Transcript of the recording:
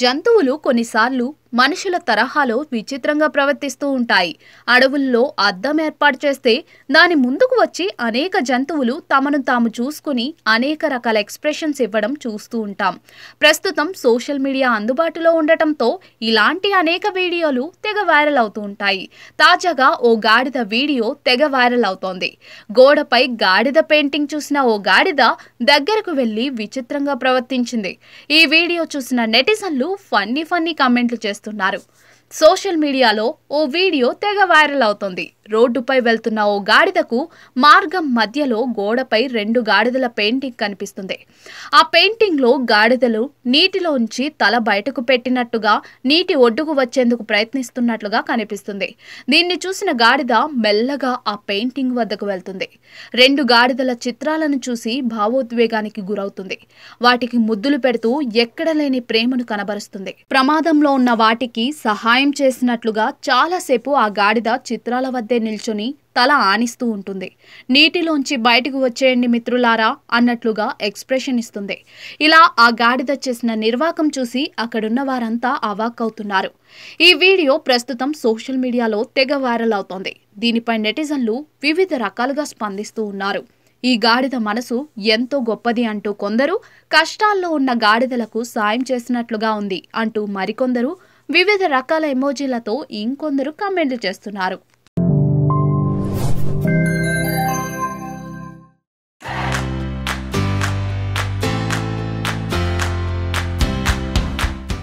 జంతువులు కొన్నిసార్లు మనుషుల తరహాలో విచిత్రంగా ప్రవర్తిస్తూ ఉంటాయి. అడవుల్లో అద్దం ఏర్పాటు చేస్తే దాని ముందుకు వచ్చి అనేక జంతువులు తమను తాము చూసుకుని అనేక రకాల ఎక్స్ప్రెషన్స్ ఇవ్వడం చూస్తూ ఉంటాం. ప్రస్తుతం సోషల్ మీడియా అందుబాటులో ఉండటంతో ఇలాంటి అనేక వీడియోలు తెగ వైరల్ అవుతూ ఉంటాయి. తాజాగా ఓ గాడిద వీడియో తెగ వైరల్ అవుతోంది. గోడపై గాడిద పెయింటింగ్ చూసిన ఓ గాడిద దగ్గరకు వెళ్లి విచిత్రంగా ప్రవర్తించింది. ఈ వీడియో చూసిన నెటిజన్లు ఫన్నీ కామెంట్లు చేస్తున్నారు. సోషల్ మీడియాలో ఓ వీడియో తెగ వైరల్ అవుతోంది. రోడ్డుపై వెళ్తున్న ఓ గాడిదకు మార్గం మధ్యలో గోడపై 2 గాడిదల పెయింటింగ్ కనిపిస్తుంది. ఆ పెయింటింగ్ లో గాడిదలు నీటిలోంచి తల బయటకు పెట్టినట్టుగా నీటి ఒడ్డుకు వచ్చేందుకు ప్రయత్నిస్తున్నట్లుగా కనిపిస్తుంది. దీన్ని చూసిన గాడిద మెల్లగా ఆ పెయింటింగ్ వద్దకు వెళ్తుంది. 2 గాడిదల చిత్రాలను చూసి భావోద్వేగానికి గురవుతుంది. వాటికి ముద్దులు పెడుతూ ఎక్కడలేని ప్రేమను కనబరుస్తుంది. ప్రమాదంలో ఉన్న వాటికి సహాయం చేసినట్లుగా చాలాసేపు ఆ గాడిద చిత్రాల వద్దే నిల్చొని తల ఆనిస్తూ ఉంటుంది. నీటిలోంచి బయటకు వచ్చేయండి మిత్రులారా అన్నట్లుగా ఎక్స్ప్రెషన్ ఇస్తుంది. ఇలా ఆ గాడిద చేసిన నిర్వాకం చూసి అక్కడున్న వారంతా అవాక్కవుతున్నారు. ఈ వీడియో ప్రస్తుతం సోషల్ మీడియాలో తెగ వైరల్ అవుతోంది. దీనిపై నెటిజన్లు వివిధ రకాలుగా స్పందిస్తూ ఉన్నారు. ఈ గాడిద మనసు ఎంతో గొప్పది అంటూ కొందరు, కష్టాల్లో ఉన్న గాడిదలకు సాయం చేసినట్లుగా ఉంది అంటూ మరికొందరు, వివిధ రకాల ఎమోజీలతో ఇంకొందరు కామెంట్లు చేస్తున్నారు.